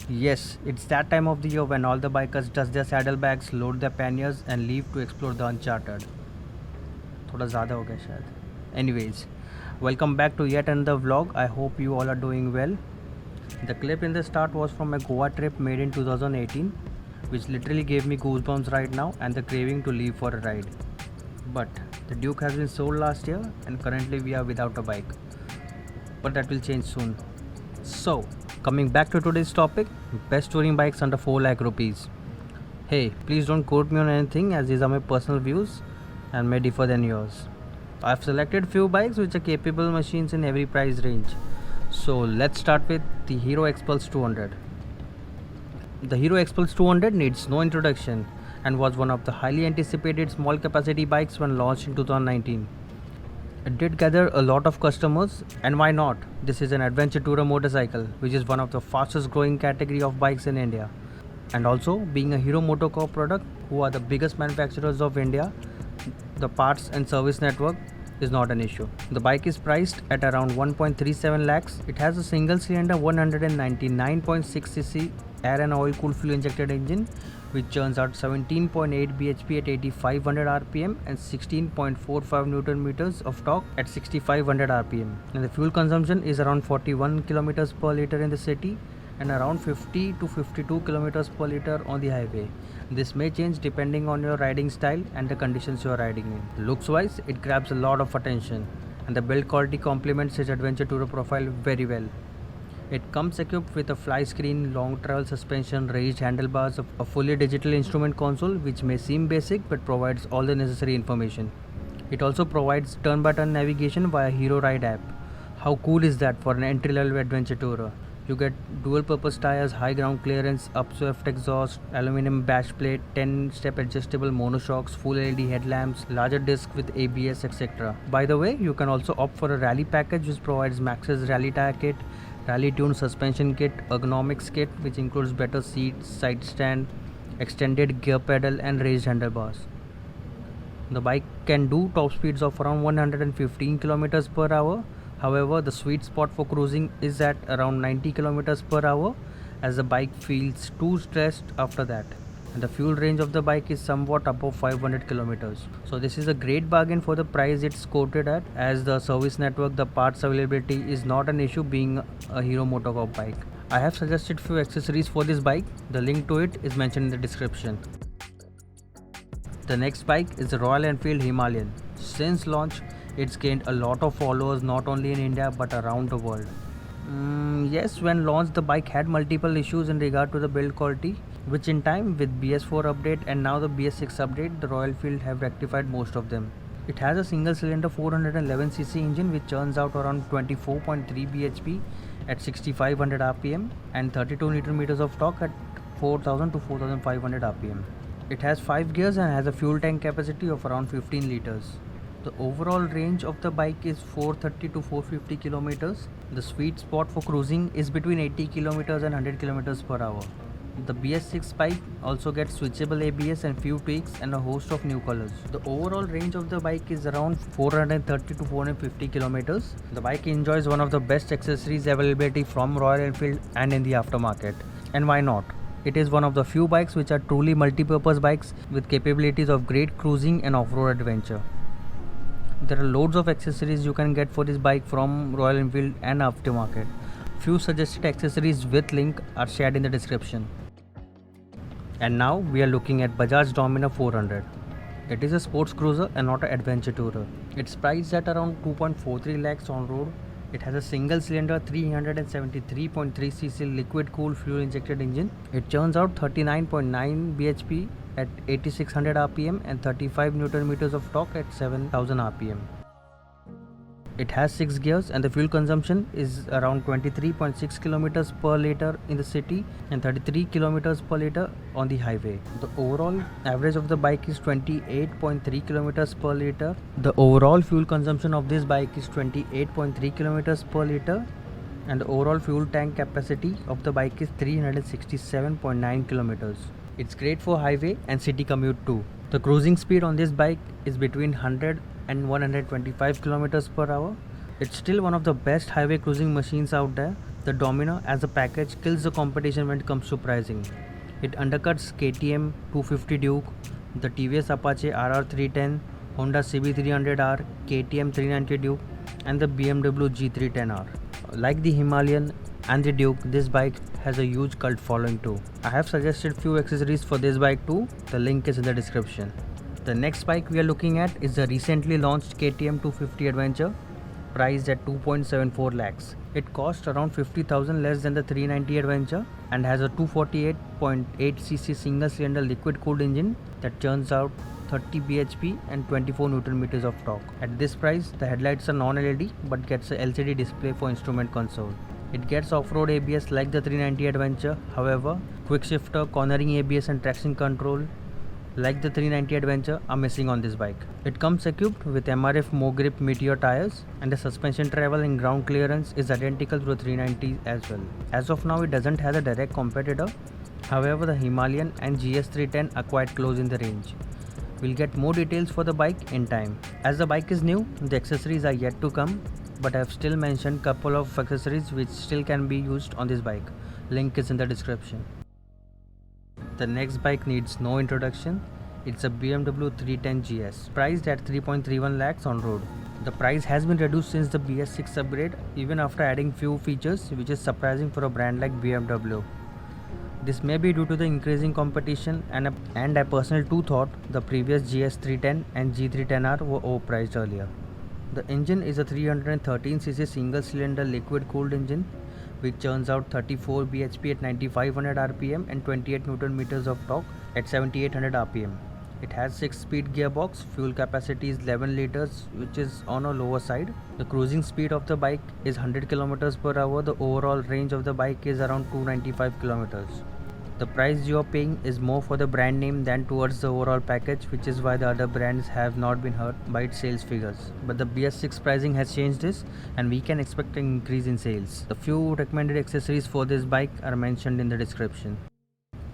Yes, it's that time of the year when all the bikers dust their saddlebags, load their panniers, and leave to explore the uncharted. थोड़ा ज़्यादा हो गया शायद. Anyways, welcome back to yet another vlog. I hope you all are doing well. The clip in the start was from a Goa trip made in 2018, which literally gave me goosebumps right now and the craving to leave for a ride. But the Duke has been sold last year and currently we are without a bike. But that will change soon. So, coming back to today's topic, best touring bikes under 4 lakh rupees. Hey, please don't quote me on anything as these are my personal views and may differ than yours. I've selected few bikes which are capable machines in every price range. So let's start with the Hero Xpulse 200. The Hero Xpulse 200 needs no introduction and was one of the highly anticipated small capacity bikes when launched in 2019. It did gather a lot of customers, and why not? This is an adventure tourer motorcycle, which is one of the fastest growing category of bikes in India. And also, being a Hero MotoCorp product, who are the biggest manufacturers of India, the parts and service network is not an issue. The bike is priced at around 1.37 lakhs. It has a single cylinder 199.6cc air and oil cooled fuel injected engine which churns out 17.8 bhp at 8500 rpm and 16.45 newton meters of torque at 6500 rpm. And the fuel consumption is around 41 kilometers per liter in the city and around 50 to 52 kilometers per liter on the highway. This may change depending on your riding style and the conditions you are riding in. Looks wise, it grabs a lot of attention and the build quality complements its adventure tourer profile very well. It comes equipped with a fly screen, long travel suspension, raised handlebars, a fully digital instrument console which may seem basic but provides all the necessary information. It also provides turn-by-turn navigation via Hero Ride app. How cool is that for an entry-level adventure tourer? You get dual-purpose tires, high ground clearance, upswept exhaust, aluminum bash plate, 10-step adjustable monoshocks, full LED headlamps, larger disc with ABS, etc. By the way, you can also opt for a rally package which provides Maxxis rally tire kit, rally tuned suspension kit, ergonomics kit which includes better seats, side stand, extended gear pedal and raised handlebars. The bike can do top speeds of around 115 km per hour. However, the sweet spot for cruising is at around 90 km per hour as the bike feels too stressed after that. And the fuel range of the bike is somewhat above 500 kilometers. So this is a great bargain for the price it's quoted at, as the service network, the parts availability is not an issue being a Hero MotoCorp bike. I have suggested few accessories for this bike. The link to it is mentioned in the description. The next bike is the Royal Enfield Himalayan. Since launch, it's gained a lot of followers not only in India but around the world. Yes, when launched the bike had multiple issues in regard to the build quality, which in time with BS4 update and now the BS6 update, the Royal Enfield have rectified most of them. It has a single cylinder 411cc engine which churns out around 24.3 bhp at 6500 rpm and 32 Nm of torque at 4000 to 4500 rpm. It has 5 gears and has a fuel tank capacity of around 15 liters. The overall range of the bike is 430 to 450 kilometers. The sweet spot for cruising is between 80 kilometers and 100 kilometers per hour. The BS6 bike also gets switchable ABS and few tweaks and a host of new colors. The overall range of the bike is around 430 to 450 kilometers. The bike enjoys one of the best accessories availability from Royal Enfield and in the aftermarket. And why not? It is one of the few bikes which are truly multi-purpose bikes with capabilities of great cruising and off-road adventure. There are loads of accessories you can get for this bike from Royal Enfield and aftermarket. Few suggested accessories with link are shared in the description. And now we are looking at Bajaj Dominar 400. It is a sports cruiser and not an adventure tourer. It's priced at around 2.43 lakhs on road. It has a single cylinder 373.3cc liquid cooled fuel injected engine. It churns out 39.9 bhp at 8600 rpm and 35 Nm of torque at 7000 rpm. It has 6 gears and the fuel consumption is around 23.6 km per liter in the city and 33 km per liter on the highway. The overall average of the bike is 28.3 km per liter. The overall fuel consumption of this bike is 28.3 km per liter and the overall fuel tank capacity of the bike is 367.9 kilometers. It's great for highway and city commute too. The cruising speed on this bike is between 100 and 125 kilometers per hour. It's still one of the best highway cruising machines out there. The Dominar as a package kills the competition when it comes to pricing. It undercuts KTM 250 Duke, the TVS Apache RR310, Honda CB300R, KTM 390 Duke, and the BMW G310R. Like the Himalayan and the Duke, this bike has a huge cult following too. I have suggested few accessories for this bike too. The link is in the description. The next bike we are looking at is the recently launched KTM 250 Adventure, priced at 2.74 lakhs. It costs around 50,000 less than the 390 Adventure and has a 248.8cc single cylinder liquid cooled engine that churns out 30 bhp and 24 Newton meters of torque. At this price, the headlights are non-LED but gets a LCD display for instrument console. It gets off-road ABS like the 390 Adventure. However, quick shifter, cornering ABS and traction control like the 390 Adventure are missing on this bike. It comes equipped with MRF MoGrip Meteor tires, and the suspension travel and ground clearance is identical to the 390 as well. As of now, it doesn't have a direct competitor. However, the Himalayan and GS310 are quite close in the range. We'll get more details for the bike in time. As the bike is new, the accessories are yet to come, but I have still mentioned couple of accessories which still can be used on this bike. Link is in the description. The next bike needs no introduction. It's a BMW 310 GS, priced at 3.31 lakhs on road. The price has been reduced since the BS6 upgrade, even after adding few features, which is surprising for a brand like BMW. This may be due to the increasing competition, and I personally too thought the previous GS310 and G310R were overpriced earlier. The engine is a 313cc single cylinder liquid cooled engine which churns out 34 bhp at 9500 rpm and 28 Newton meters of torque at 7800 rpm. It has 6-speed gearbox, fuel capacity is 11 liters which is on a lower side. The cruising speed of the bike is 100 km per hour. The overall range of the bike is around 295 km. The price you are paying is more for the brand name than towards the overall package, which is why the other brands have not been hurt by its sales figures. But the BS6 pricing has changed this, and we can expect an increase in sales. The few recommended accessories for this bike are mentioned in the description.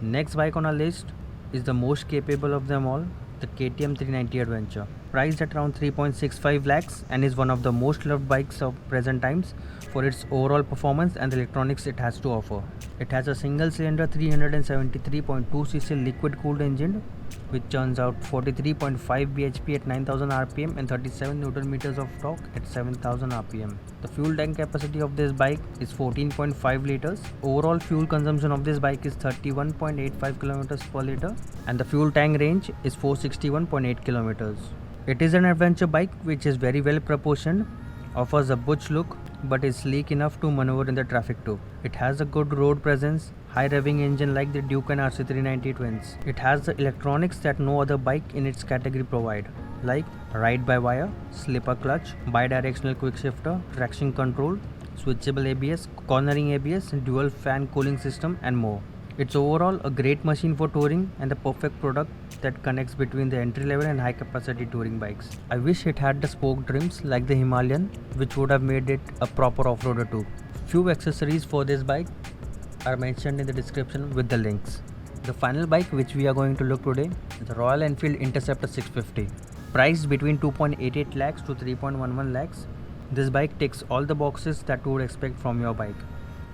Next bike on our list is the most capable of them all, the KTM 390 Adventure, priced at around 3.65 lakhs and is one of the most loved bikes of present times for its overall performance and the electronics it has to offer. It has a single cylinder 373.2cc liquid cooled engine which churns out 43.5 bhp at 9000 rpm and 37 Newton meters of torque at 7000 rpm. The fuel tank capacity of this bike is 14.5 liters. Overall fuel consumption of this bike is 31.85 kilometers per liter, and the fuel tank range is 461.8 kilometers. It is an adventure bike which is very well proportioned, offers a butch look, but is sleek enough to maneuver in the traffic too. It has a good road presence, high revving engine like the Duke and RC390 twins. It has the electronics that no other bike in its category provide, like ride-by-wire, slipper clutch, bi-directional quick shifter, traction control, switchable ABS, cornering ABS, dual fan cooling system and more. It's overall a great machine for touring and the perfect product that connects between the entry level and high capacity touring bikes. I wish it had the spoke trims like the Himalayan, which would have made it a proper off-roader too. Few accessories for this bike are mentioned in the description with the links. The final bike which we are going to look today is the Royal Enfield Interceptor 650, priced between 2.88 lakhs to 3.11 lakhs. This bike ticks all the boxes that you would expect from your bike.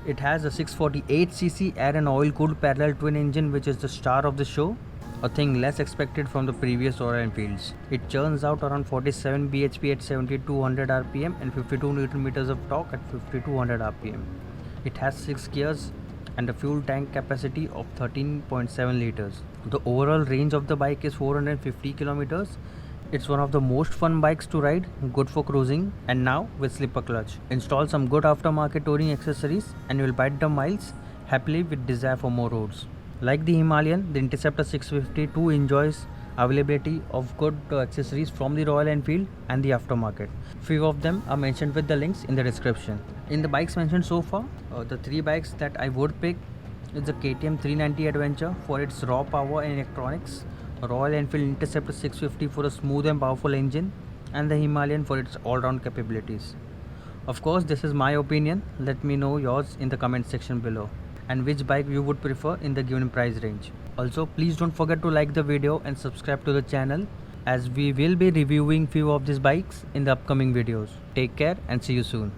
It has a 648cc air and oil cooled parallel twin engine which is the star of the show, a thing less expected from the previous Royal Enfields. It churns out around 47 bhp at 7200 rpm and 52 Newton meters of torque at 5200 rpm. It has 6 gears and a fuel tank capacity of 13.7 liters. The overall range of the bike is 450 kilometers. It's one of the most fun bikes to ride, good for cruising, and now with slipper clutch. Install some good aftermarket touring accessories and you'll bite the miles happily with desire for more roads. Like the Himalayan, the Interceptor 650 too enjoys availability of good accessories from the Royal Enfield and the aftermarket. Few of them are mentioned with the links in the description. In the bikes mentioned so far, the 3 bikes that I would pick is the KTM 390 Adventure for its raw power and electronics, Royal Enfield Interceptor 650 for a smooth and powerful engine, and the Himalayan for its all-round capabilities. Of course, this is my opinion. Let me know yours in the comment section below, and which bike you would prefer in the given price range. Also, please don't forget to like the video and subscribe to the channel, as we will be reviewing few of these bikes in the upcoming videos. Take care and see you soon.